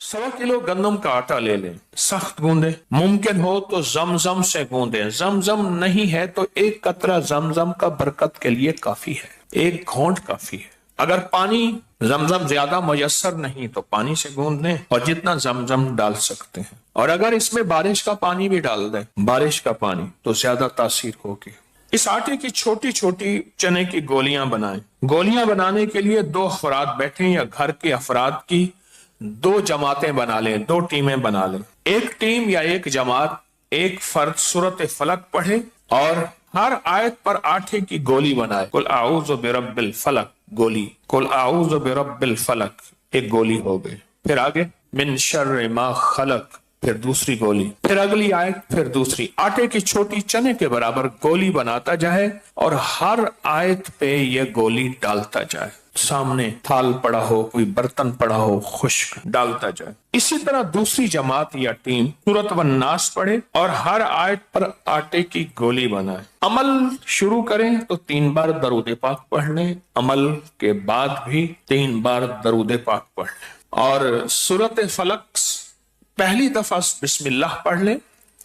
1.25 kilo गंदम का आटा ले लें, सख्त गूंदे, मुमकिन हो तो जमजम से गूंदे, जमजम नहीं है तो 1 कतरा जमजम का बरकत के लिए काफी है, 1 घोंट काफी है। अगर पानी जमजम ज्यादा मुयस्सर नहीं तो पानी से गूंद लें और जितना जमजम डाल सकते हैं। और अगर इसमें बारिश का पानी भी डाल दें, बारिश का पानी, तो ज्यादा तासीर होगी। इस आटे की छोटी छोटी चने की गोलियां बनाएं। गोलियां बनाने के लिए 2 अफराद बैठे या घर के अफराद की 2 जमातें बना लें, 2 टीमें बना लें। एक टीम या एक जमात एक फर्द सूरत फलक पढ़े और हर आयत पर आटे की गोली बनाए। कुल आऊज़ु बिरब्बिल फलक गोली, कुल आऊज़ु बिरब्बिल फलक एक गोली हो गई। फिर आगे मिन शर्रि मा खलक, फिर दूसरी गोली, फिर अगली आयत, फिर दूसरी। आटे की छोटी चने के बराबर गोली बनाता जाए और हर आयत पे ये गोली डालता जाए। सामने थाल पड़ा हो, कोई बर्तन पड़ा हो, खुश्क, डालता जाए। इसी तरह दूसरी जमात या टीम सूरत वन नास पढ़े और हर आयत पर आटे की गोली बनाए। अमल शुरू करें तो 3 बार दरूद पाक पढ़ लें, अमल के बाद भी 3 बार दरूद पाक पढ़ लें। और सूरत फलक पहली दफा बिस्मिल्लाह पढ़ लें,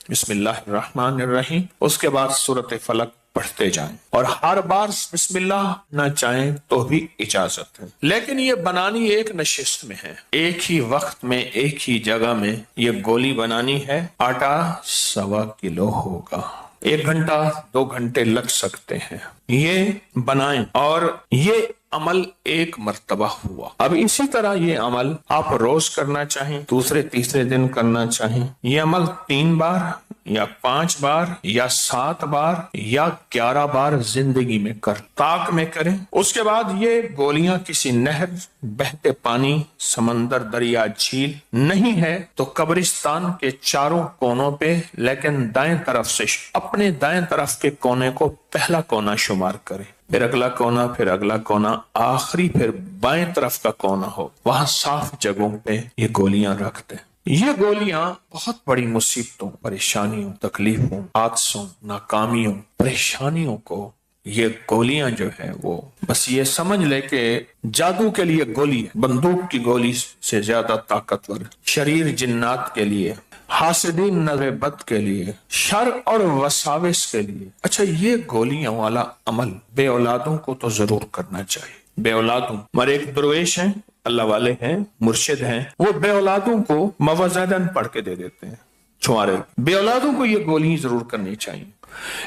बिस्मिल्लाहिर्रहमानिर्रहीम, उसके बाद सूरत फलक पढ़ते जाएं। और हर बार बिस्मिल्लाह ना चाहें तो भी इजाजत है, लेकिन ये बनानी एक नशिस्त में है, एक ही वक्त में एक ही जगह में ये गोली बनानी है। आटा 1.25 किलो होगा, 1 घंटा 2 घंटे लग सकते हैं। ये बनाएं और ये अमल 1 मर्तबा हुआ। अब इसी तरह ये अमल आप रोज करना चाहें, दूसरे तीसरे दिन करना चाहें, ये अमल 3 बार या 5 बार या 7 बार या 11 बार जिंदगी में कर ताक में करें। उसके बाद ये गोलियां किसी नहर, बहते पानी, समंदर, दरिया, झील नहीं है तो कब्रिस्तान के चारों कोनों पे, लेकिन दाएं तरफ से, अपने दाएं तरफ के कोने को पहला कोना शुमार करें, फिर अगला कोना, फिर अगला कोना, आखिरी फिर बाएं तरफ का कोना हो, वहां साफ जगहों पे ये गोलियां रख दें। ये गोलियां बहुत बड़ी मुसीबतों, परेशानियों, तकलीफों, हादसों, नाकामियों, परेशानियों को ये गोलियां जो है वो बस ये समझ ले कि जादू के लिए गोली है, बंदूक की गोली से ज्यादा ताकतवर, शरीर जिन्नात के लिए, हासिदीन नजर बद के लिए, शर और वसाविस के लिए। अच्छा, ये गोलियां वाला अमल बे औलादों को तो जरूर करना चाहिए। बे औलादों, हमारे एक दरवेश हैं, अल्लाह वाले हैं, मुर्शिद हैं, वो बे औलादों को मवज़दन पढ़ के दे देते हैं। छुआरे बे औलादों को ये गोली जरूर करनी चाहिए,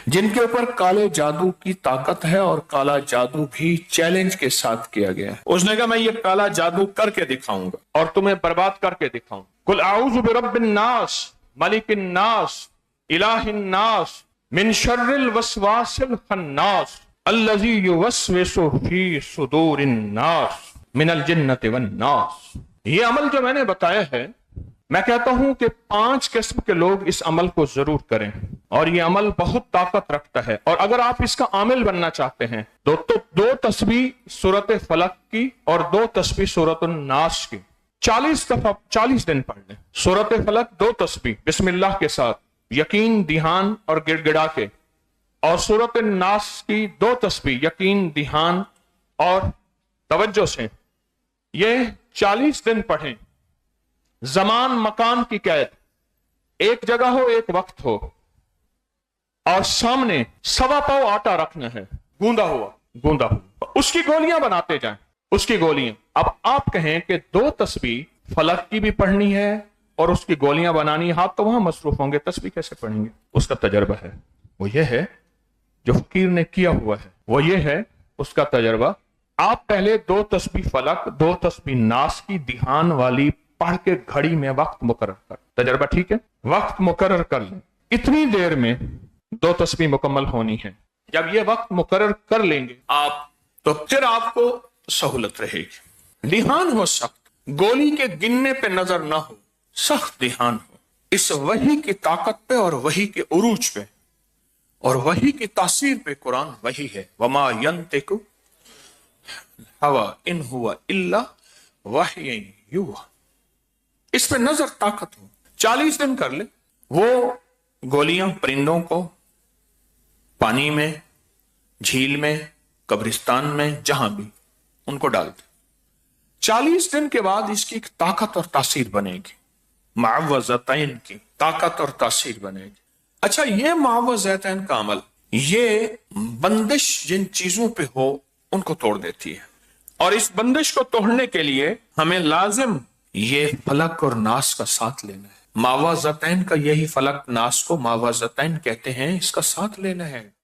जिनके ऊपर काले जादू की ताकत है और काला जादू भी चैलेंज के साथ किया गया है। उसने कहा मैं ये काला जादू करके दिखाऊंगा और तुम्हें बर्बाद करके दिखाऊंगा। कुल आऊज़ु बिरब्बिन नास, मलिकिन नास, इलाहिन नास, मिन शर्रिल वसवासिल खन्नास, अल्लज़ी युवस्विसु फी सुदूरिन नास, मिनल जिन्नति वन नास। ये अमल जो मैंने बताया है, मैं कहता हूं कि 5 किस्म के लोग इस अमल को जरूर करें और ये अमल बहुत ताकत रखता है। और अगर आप इसका आमिल बनना चाहते हैं तो 2 तस्बीह सूरत फलक की और 2 तस्बीह सूरत नास की 40 दफा 40 दिन पढ़ लें। सूरत फलक 2 तस्बीह बिस्मिल्लाह के साथ, यकीन, ध्यान और गिड़गिड़ा के, और सूरत नास की 2 तस्बीह यकीन, ध्यान और तवज्जो से। ये 40 दिन पढ़ें। जमान मकान की कैद, एक जगह हो, एक वक्त हो, और सामने 1.25 पाव आटा रखना है, गूंदा हुआ, उसकी गोलियां बनाते जाएं, उसकी गोलियां। अब आप कहें कि 2 तस्बीह फलक की भी पढ़नी है और उसकी गोलियां बनानी, हाथ तो वहां मसरूफ होंगे, तस्बीह कैसे पढ़ेंगे? उसका तजर्बा है, वो ये है जो फकीर ने किया हुआ है, वो ये है उसका तजर्बा। आप पहले 2 तस्बीह फलक, 2 तस्बीह नास की ध्यान वाली पढ़ के घड़ी में वक्त मुकर्रर कर, तजर्बा ठीक है, वक्त मुकर्रर कर लें, इतनी देर में 2 तस्बीह मुकम्मल होनी है। जब ये वक्त मुकर्रर कर लेंगे आप, तो फिर आपको सहूलत रहेगी। ध्यान हो सख्त, गोली के गिनने पे नजर ना हो, सख्त ध्यान हो इस वही की ताकत पे और वही के उरूज पे और वही की तासीर पे। कुरान वही है, वमा यंतिकु हवा इन हुआ इल्ला वहयन युहा। इस पे नजर, ताकत हो। 40 दिन कर ले। वो गोलियां परिंदों को पानी में, झील में, कब्रिस्तान में, जहां भी, उनको डाल दे। 40 दिन के बाद इसकी एक ताकत और तासीर बनेगी, मुआवज़तैन की ताकत और तासीर बनेगी। अच्छा, ये मुआवज़तैन का अमल, ये बंदिश जिन चीजों पे हो उनको तोड़ देती है, और इस बंदिश को तोड़ने के लिए हमें लाजिम ये फलक और नास का साथ लेना है। मुआवज़तैन का यही फलक नास को मुआवज़तैन कहते हैं, इसका साथ लेना है।